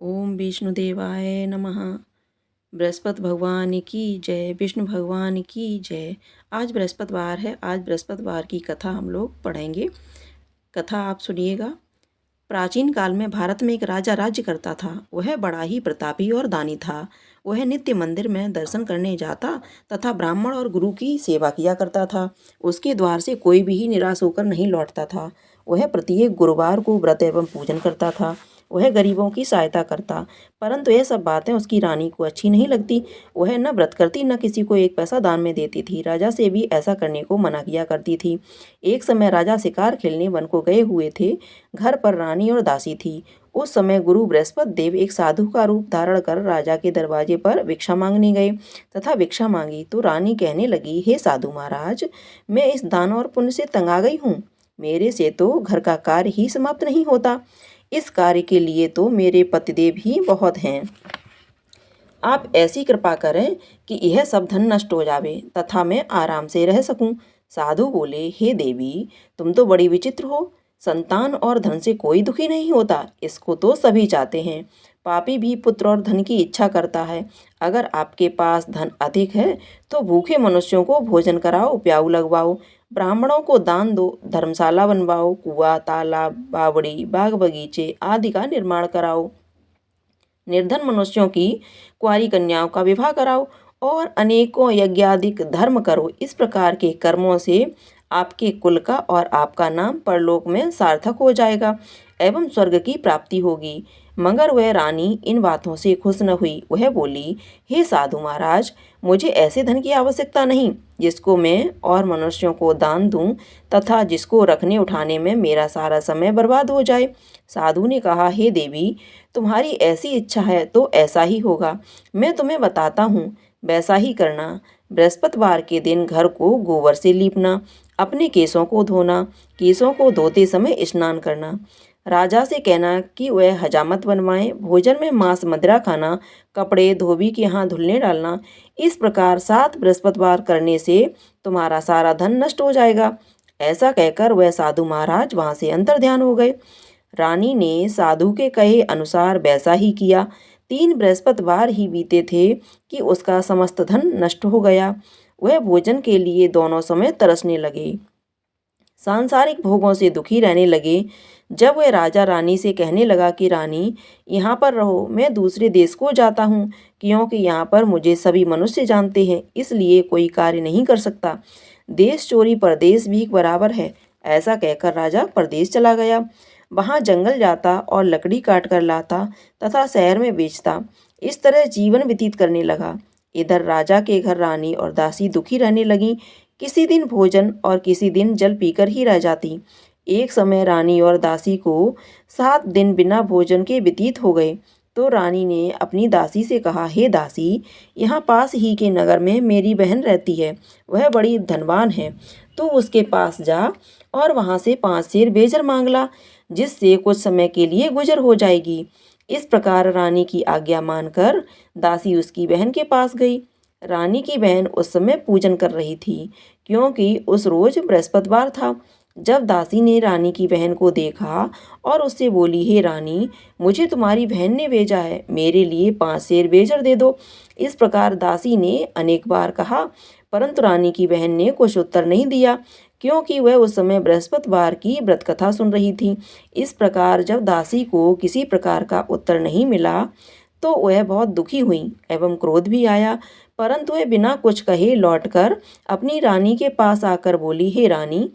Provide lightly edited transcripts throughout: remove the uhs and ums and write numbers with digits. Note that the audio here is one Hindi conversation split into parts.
ओम विष्णुदेवाय नमः। बृहस्पति भगवान की जय, विष्णु भगवान की जय। आज बृहस्पतिवार है। आज बृहस्पतिवार की कथा हम लोग पढ़ेंगे। कथा आप सुनिएगा। प्राचीन काल में भारत में एक राजा राज्य करता था। वह बड़ा ही प्रतापी और दानी था। वह नित्य मंदिर में दर्शन करने जाता तथा ब्राह्मण और गुरु की सेवा किया करता था। उसके द्वार से कोई भी निराश होकर नहीं लौटता था। वह प्रत्येक गुरुवार को व्रत एवं पूजन करता था। वह गरीबों की सहायता करता, परंतु यह सब बातें उसकी रानी को अच्छी नहीं लगती। वह न व्रत करती, न किसी को एक पैसा दान में देती थी। राजा से भी ऐसा करने को मना किया करती थी। एक समय राजा शिकार खेलने वन को गए हुए थे। घर पर रानी और दासी थी। उस समय गुरु बृहस्पति देव एक साधु का रूप धारण कर राजा के दरवाजे पर भिक्षा मांगने गए तथा भिक्षा मांगी तो रानी कहने लगी, हे साधु महाराज, मैं इस दान और पुण्य से तंग आ गई हूँ। मेरे से तो घर का कार्य ही समाप्त नहीं होता। इस कार्य के लिए तो मेरे पतिदेव ही बहुत हैं। आप ऐसी कृपा करें कि यह सब धन नष्ट हो जावे तथा मैं आराम से रह सकूं। साधु बोले, हे देवी, तुम तो बड़ी विचित्र हो। संतान और धन से कोई दुखी नहीं होता, इसको तो सभी चाहते हैं। पापी भी पुत्र और धन की इच्छा करता है। अगर आपके पास धन अधिक है तो भूखे मनुष्यों को भोजन कराओ, प्याऊ लगवाओ, ब्राह्मणों को दान दो, धर्मशाला बनवाओ, कुआं, तालाब, बावड़ी, बाग बगीचे आदि का निर्माण कराओ, निर्धन मनुष्यों की कुंवारी कन्याओं का विवाह कराओ और अनेकों यज्ञादिक धर्म करो। इस प्रकार के कर्मों से आपके कुल का और आपका नाम परलोक में सार्थक हो जाएगा एवं स्वर्ग की प्राप्ति होगी। मगर वह रानी इन बातों से खुश न हुई। वह बोली, हे साधु महाराज, मुझे ऐसे धन की आवश्यकता नहीं जिसको मैं और मनुष्यों को दान दूं तथा जिसको रखने उठाने में मेरा सारा समय बर्बाद हो जाए। साधु ने कहा, हे देवी, तुम्हारी ऐसी इच्छा है तो ऐसा ही होगा। मैं तुम्हें बताता हूँ, वैसा ही करना। बृहस्पतिवार के दिन घर को गोबर से लीपना, अपने केसों को धोना, केसों को धोते समय स्नान करना। राजा से कहना कि वह हजामत बनवाएं, भोजन में मांस मदिरा खाना, कपड़े धोबी के यहाँ धुलने डालना। इस प्रकार 7 बृहस्पतिवार करने से तुम्हारा सारा धन नष्ट हो जाएगा। ऐसा कहकर वह साधु महाराज वहाँ से अंतर्ध्यान हो गए। रानी ने साधु के कहे अनुसार वैसा ही किया। 3 बृहस्पतिवार ही बीते थे कि उसका समस्त धन नष्ट हो गया। वह भोजन के लिए दोनों समय तरसने लगे, सांसारिक भोगों से दुखी रहने लगे। जब वह राजा रानी से कहने लगा कि रानी, यहाँ पर रहो, मैं दूसरे देश को जाता हूँ, क्योंकि यहाँ पर मुझे सभी मनुष्य जानते हैं, इसलिए कोई कार्य नहीं कर सकता। देश चोरी परदेश भी बराबर है। ऐसा कहकर राजा परदेश चला गया। वहाँ जंगल जाता और लकड़ी काट कर लाता तथा शहर में बेचता। इस तरह जीवन व्यतीत करने लगा। इधर राजा के घर रानी और दासी दुखी रहने लगीं। किसी दिन भोजन और किसी दिन जल पीकर ही रह जाती। एक समय रानी और दासी को 7 दिन बिना भोजन के व्यतीत हो गए। तो रानी ने अपनी दासी से कहा, हे दासी, यहाँ पास ही के नगर में मेरी बहन रहती है। वह बड़ी धनवान है। तू उसके पास जा और वहाँ से 5 सेर बेजर मांग ला, जिससे कुछ समय के लिए गुजर हो जाएगी। इस प्रकार रानी की आज्ञा मानकर दासी उसकी बहन के पास गई। रानी की बहन उस समय पूजन कर रही थी, क्योंकि उस रोज बृहस्पतिवार था। जब दासी ने रानी की बहन को देखा और उससे बोली, हे रानी, मुझे तुम्हारी बहन ने भेजा है, मेरे लिए 5 सेर बेजर दे दो। इस प्रकार दासी ने अनेक बार कहा, परंतु रानी की बहन ने कुछ उत्तर नहीं दिया, क्योंकि वह उस समय बृहस्पतिवार की व्रत कथा सुन रही थी। इस प्रकार जब दासी को किसी प्रकार का उत्तर नहीं मिला तो वह बहुत दुखी हुई एवं क्रोध भी आया, परंतु वह बिना कुछ कहे लौटकर अपनी रानी के पास आकर बोली, हे रानी,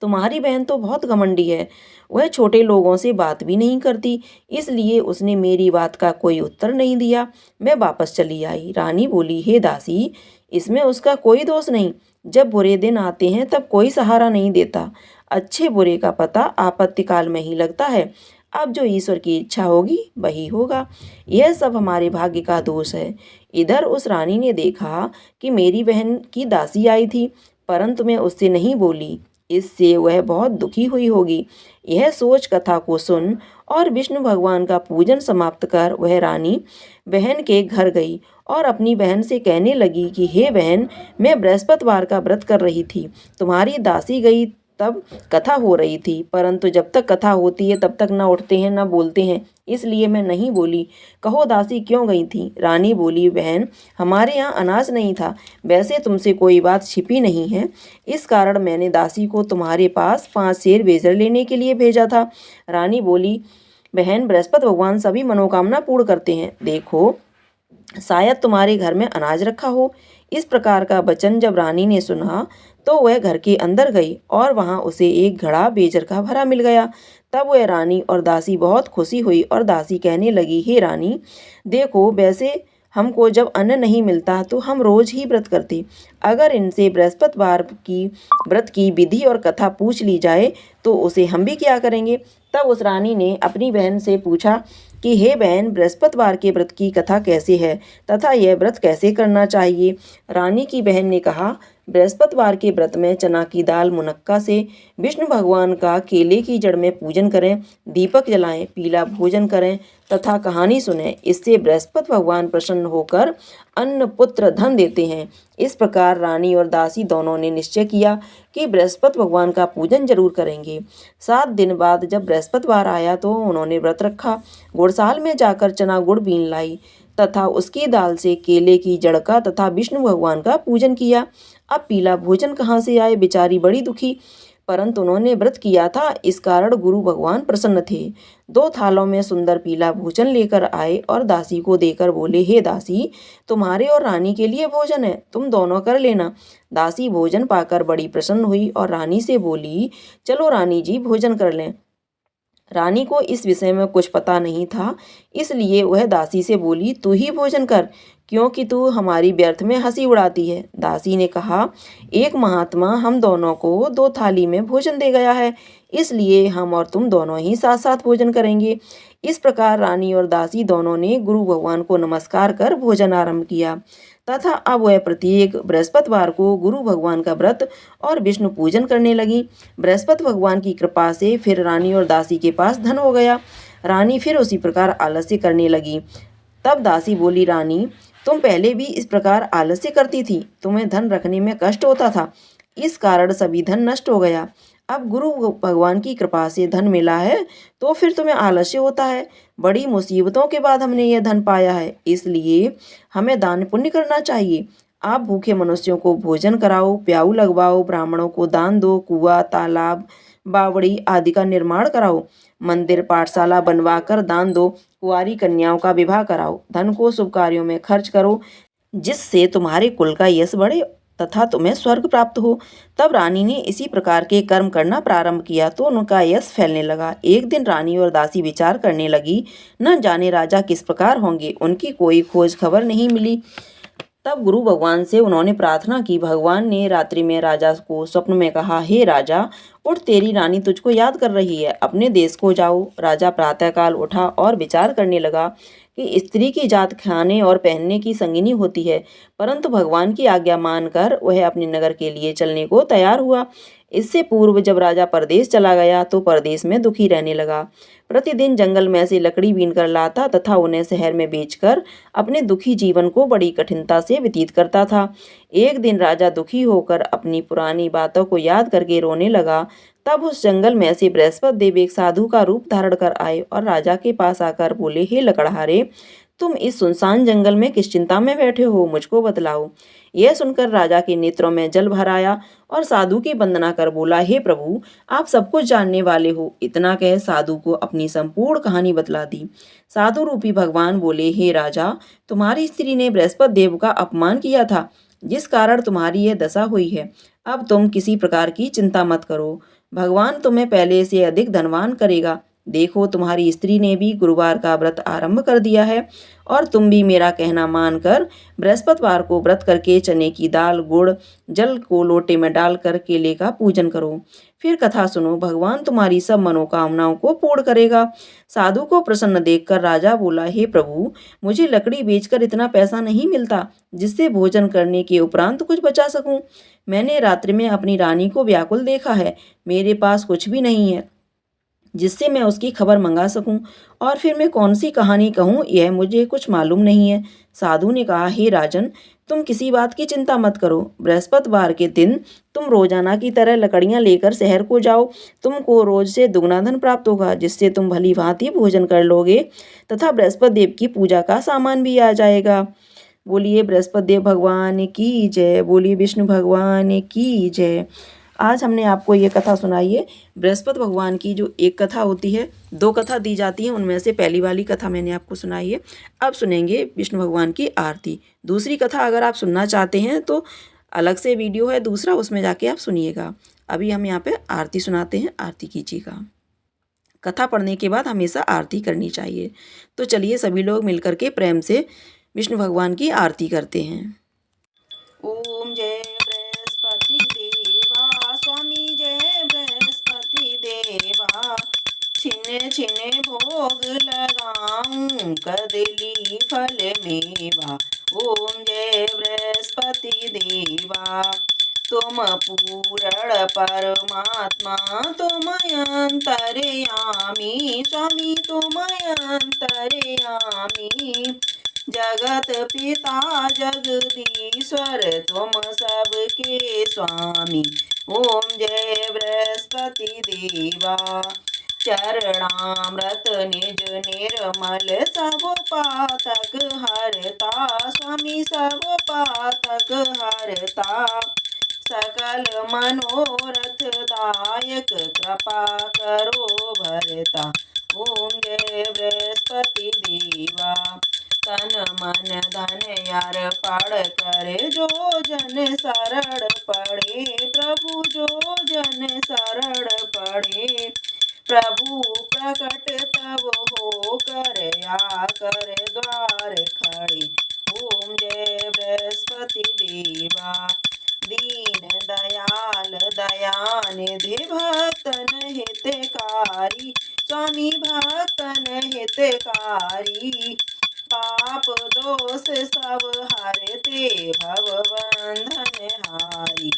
तुम्हारी बहन तो बहुत घमंडी है। वह छोटे लोगों से बात भी नहीं करती, इसलिए उसने मेरी बात का कोई उत्तर नहीं दिया। मैं वापस चली आई। रानी बोली, हे दासी, इसमें उसका कोई दोष नहीं। जब बुरे दिन आते हैं तब कोई सहारा नहीं देता। अच्छे बुरे का पता आपत्ति काल में ही लगता है। अब जो ईश्वर की इच्छा होगी वही होगा। यह सब हमारे भाग्य का दोष है। इधर उस रानी ने देखा कि मेरी बहन की दासी आई थी, परंतु मैं उससे नहीं बोली, इससे वह बहुत दुखी हुई होगी। यह सोच कथा को सुन और विष्णु भगवान का पूजन समाप्त कर वह रानी बहन के घर गई और अपनी बहन से कहने लगी कि हे बहन, मैं बृहस्पतिवार का व्रत कर रही थी, तुम्हारी दासी गई तब कथा हो रही थी, परंतु जब तक कथा होती है तब तक न उठते हैं न बोलते हैं, इसलिए मैं नहीं बोली। कहो दासी क्यों गई थी? रानी बोली, बहन हमारे यहाँ अनाज नहीं था। वैसे तुमसे कोई बात छिपी नहीं है, इस कारण मैंने दासी को तुम्हारे पास 5 सेर बेजर लेने के लिए भेजा था। रानी बोली, बहन बृहस्पति भगवान सभी मनोकामना पूर्ण करते हैं। देखो शायद तुम्हारे घर में अनाज रखा हो। इस प्रकार का वचन जब रानी ने सुना तो वह घर के अंदर गई और वहां उसे एक घड़ा बेजर का भरा मिल गया। तब वह रानी और दासी बहुत खुशी हुई और दासी कहने लगी, हे रानी देखो, वैसे हमको जब अन्न नहीं मिलता तो हम रोज ही व्रत करते। अगर इनसे बृहस्पतिवार की व्रत की विधि और कथा पूछ ली जाए तो उसे हम भी क्या करेंगे। तब उस रानी ने अपनी बहन से पूछा कि हे बहन, बृहस्पतिवार के व्रत की कथा कैसे है तथा यह व्रत कैसे करना चाहिए। रानी की बहन ने कहा, बृहस्पतिवार के व्रत में चना की दाल मुनक्का से विष्णु भगवान का केले की जड़ में पूजन करें, दीपक जलाएं, पीला भोजन करें तथा कहानी सुने। इससे बृहस्पति भगवान प्रसन्न होकर अन्न पुत्र धन देते हैं। इस प्रकार रानी और दासी दोनों ने निश्चय किया कि बृहस्पति भगवान का पूजन जरूर करेंगे। 7 दिन बाद जब बृहस्पतिवार आया तो उन्होंने व्रत रखा। गुड़साल में जाकर चना गुड़ बीन लाई तथा उसकी दाल से केले की जड़ का तथा विष्णु भगवान का पूजन किया। अब पीला भोजन कहाँ से आए, बेचारी बड़ी दुखी, परंतु उन्होंने व्रत किया था, इस कारण गुरु भगवान प्रसन्न थे। 2 थालों में सुंदर पीला भोजन लेकर आए और दासी को देकर बोले, हे दासी तुम्हारे और रानी के लिए भोजन है, तुम दोनों कर लेना। दासी भोजन पाकर बड़ी प्रसन्न हुई और रानी से बोली, चलो रानी जी भोजन कर लें। रानी को इस विषय में कुछ पता नहीं था, इसलिए वह दासी से बोली, तू ही भोजन कर, क्योंकि तू हमारी व्यर्थ में हंसी उड़ाती है। दासी ने कहा, एक महात्मा हम दोनों को 2 थाली में भोजन दे गया है, इसलिए हम और तुम दोनों ही साथ साथ भोजन करेंगे। इस प्रकार रानी और दासी दोनों ने गुरु भगवान को नमस्कार कर भोजन आरंभ किया तथा अब वह प्रत्येक बृहस्पतिवार को गुरु भगवान का व्रत और विष्णु पूजन करने लगी। बृहस्पति भगवान की कृपा से फिर रानी और दासी के पास धन हो गया। रानी फिर उसी प्रकार आलस्य करने लगी। तब दासी बोली, रानी तुम पहले भी इस प्रकार आलस्य करती थी, तुम्हें धन रखने में कष्ट होता था, इस कारण सभी धन नष्ट हो गया। अब गुरु भगवान की कृपा से धन मिला है तो फिर तुम्हें आलस्य होता है। बड़ी मुसीबतों के बाद हमने यह धन पाया है, इसलिए हमें दान पुण्य करना चाहिए। आप भूखे मनुष्यों को भोजन कराओ, प्याऊ लगवाओ, ब्राह्मणों को दान दो, कुआं तालाब बावड़ी आदि का निर्माण कराओ, मंदिर पाठशाला बनवाकर दान दो, कुंवारी कन्याओं का विवाह कराओ, धन को शुभ कार्यों में खर्च करो, जिससे तुम्हारे कुल का यश बढ़े तथा तुम्हें स्वर्ग प्राप्त हो। तब रानी ने इसी प्रकार के कर्म करना प्रारंभ किया तो उनका यश फैलने लगा। एक दिन रानी और दासी विचार करने लगी, न जाने राजा किस प्रकार होंगे, उनकी कोई खोज खबर नहीं मिली। तब गुरु भगवान से उन्होंने प्रार्थना की। भगवान ने रात्रि में राजा को स्वप्न में कहा, हे राजा उठ, तेरी रानी तुझको याद कर रही है, अपने देश को जाओ। राजा प्रातःकाल उठा और विचार करने लगा कि स्त्री की जात खाने और पहनने की संगिनी होती है, परंतु भगवान की आज्ञा मानकर वह अपने नगर के लिए चलने को तैयार हुआ। इससे पूर्व जब राजा परदेश चला गया तो परदेश में दुखी रहने लगा। प्रतिदिन जंगल में से लकड़ी बीन कर लाता तथा उन्हें शहर में बेचकर अपने दुखी जीवन को बड़ी कठिनता से व्यतीत करता था। एक दिन राजा दुखी होकर अपनी पुरानी बातों को याद करके रोने लगा। तब उस जंगल में से बृहस्पति देव एक साधु का रूप धारण कर आए और राजा के पास आकर बोले, हे लकड़हारे, तुम इस सुनसान जंगल में किस चिंता में बैठे हो, मुझको बतलाओ। यह सुनकर राजा के नेत्रों में जल भर आया और साधु की वंदना कर बोला, हे प्रभु, आप सब कुछ जानने वाले हो। इतना कह साधु को अपनी संपूर्ण कहानी बतला दी। साधु रूपी भगवान बोले, हे राजा, तुम्हारी स्त्री ने बृहस्पति देव का अपमान किया था, जिस कारण तुम्हारी यह दशा हुई है। अब तुम किसी प्रकार की चिंता मत करो, भगवान तुम्हें पहले से अधिक धनवान करेगा। देखो, तुम्हारी स्त्री ने भी गुरुवार का व्रत आरंभ कर दिया है और तुम भी मेरा कहना मानकर बृहस्पतिवार को व्रत करके चने की दाल गुड़ जल को लोटे में डालकर केले का पूजन करो। फिर कथा सुनो, भगवान तुम्हारी सब मनोकामनाओं को पूर्ण करेगा। साधु को प्रसन्न देखकर राजा बोला, हे प्रभु, मुझे लकड़ी बेचकर इतना पैसा नहीं मिलता जिससे भोजन करने के उपरांत कुछ बचा सकूं। मैंने रात्रि में अपनी रानी को व्याकुल देखा है, मेरे पास कुछ भी नहीं है। जिससे मैं उसकी खबर मंगा सकूं, और फिर मैं कौन सी कहानी कहूं यह मुझे कुछ मालूम नहीं है। साधु ने कहा, हे राजन, तुम किसी बात की चिंता मत करो। बृहस्पतिवार के दिन तुम रोजाना की तरह लकड़ियां लेकर शहर को जाओ। तुमको रोज से दुगना धन प्राप्त होगा, जिससे तुम भली भांति भोजन कर लोगे तथा बृहस्पति देव की पूजा का सामान भी आ जाएगा। बोलिए बृहस्पति देव भगवान की जय, बोलिए विष्णु भगवान की जय। आज हमने आपको ये कथा सुनाई है। बृहस्पति भगवान की जो एक कथा होती है, दो कथा दी जाती है, उनमें से पहली वाली कथा मैंने आपको सुनाई है। अब सुनेंगे विष्णु भगवान की आरती। दूसरी कथा अगर आप सुनना चाहते हैं तो अलग से वीडियो है दूसरा, उसमें जाके आप सुनिएगा। अभी हम यहाँ पे आरती सुनाते हैं, आरती कीजिएगा। कथा पढ़ने के बाद हमेशा आरती करनी चाहिए। तो चलिए सभी लोग मिलकर के प्रेम से विष्णु भगवान की आरती करते हैं। ओम जय बृहस्पति देवा स्वामी, जय बृहस्पति देवा। छिन छिन भोग लगाऊं कदली फल मेवा। ओम जय बृहस्पति देवा। तुम पूर्ण परमात्मा, तुम अंतर्यामी स्वामी, तुम अंतर्यामी। जगत पिता जगदीश्वर, तुम सबके स्वामी। ओम जय बृहस्पति देवा। चरणामृत निज निर्मल, सब पातक हरता स्वामी, सब पातक हरता। सकल मनोरथ दायक, कृपा करो भरता। ओम जय बृहस्पति देवा। तन मन धन यार पढ़ कर, जो जन शरण पढ़े प्रभु, जो जन शरण पढ़े। प्रभु प्रकट तब हो कर, आकर द्वार खड़े। ओम जय बृहस्पति देवा। दीन दयाल दयानिधि, भक्तन हितकारी स्वामी, भक्तन हितकारी। पाप दोष सब हरते, भव बंधन हारी।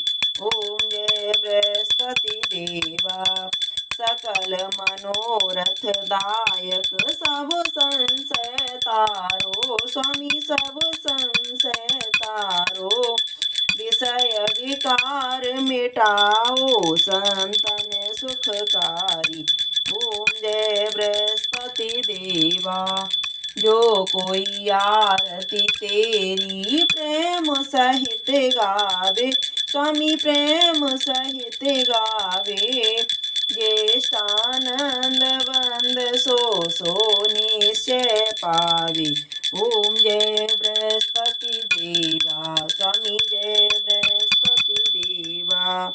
ओम जय बृहस्पति देवा। सकल मनोरथ दायक, सब संशय तारो स्वामी, सब संशय तारो। विषय विकार मिटाओ, संतन सुखकारी। ओम जय बृहस्पति देवा। जो कोई आरती तेरी, प्रेम सहित गावे स्वामी, प्रेम सहित गावे। ज्येष्ठानंद वंद सो निश्चय पावे। ओम जय बृहस्पति देवा स्वामी, जय बृहस्पति देवा।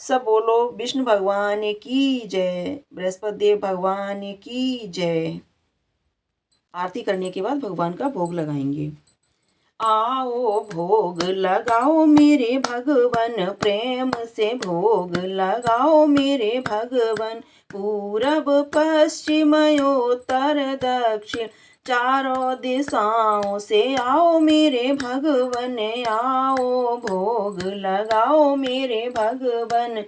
सब बोलो विष्णु भगवान की जय, बृहस्पति देव भगवान की जय। आरती करने के बाद भगवान का भोग लगाएंगे। आओ भोग लगाओ मेरे भगवन, प्रेम से भोग लगाओ मेरे भगवन। पूरब पश्चिम उत्तर दक्षिण, चारों दिशाओं से आओ मेरे भगवन। आओ भोग लगाओ मेरे भगवन,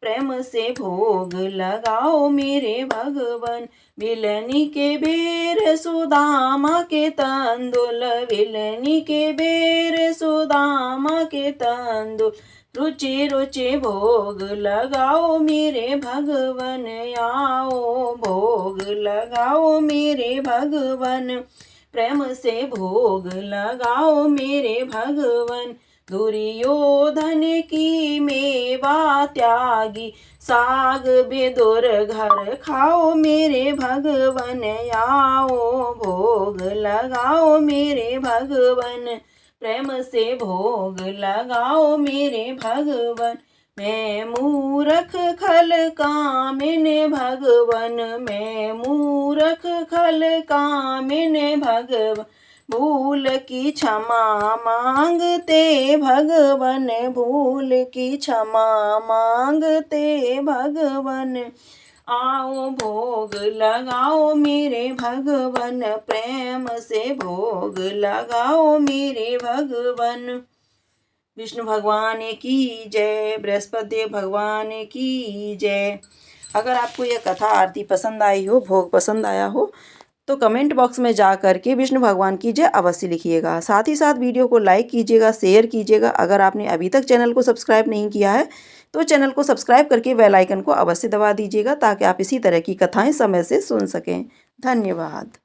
प्रेम से भोग लगाओ मेरे भगवन। विलनी के बेर सुदामा के तंदुल, विलनी के बेर सुदामा के तंदुल। रुचि रुचि भोग लगाओ मेरे भगवन। आओ भोग लगाओ मेरे भगवन, प्रेम से भोग लगाओ मेरे भगवन। दुर्योधन की मेवा त्यागी, साग बेदुर घर खाओ मेरे भगवन। आओ भोग लगाओ मेरे भगवन, प्रेम से भोग लगाओ मेरे भगवन। मैं मूरख खल कामिन भगवन, मैं मूरख खल कामिन भगवन। भूल की क्षमा मांगते भगवन, भूल की क्षमा मांगते भगवन। आओ भोग लगाओ मेरे भगवन, प्रेम से भोग लगाओ मेरे भगवन। विष्णु भगवान की जय, बृहस्पति देव भगवान की जय। अगर आपको यह कथा आरती पसंद आई हो, भोग पसंद आया हो, तो कमेंट बॉक्स में जा कर के विष्णु भगवान की जय अवश्य लिखिएगा। साथ ही साथ वीडियो को लाइक कीजिएगा, शेयर कीजिएगा। अगर आपने अभी तक चैनल को सब्सक्राइब नहीं किया है तो चैनल को सब्सक्राइब करके बेल आइकन को अवश्य दबा दीजिएगा ताकि आप इसी तरह की कथाएं समय से सुन सकें। धन्यवाद।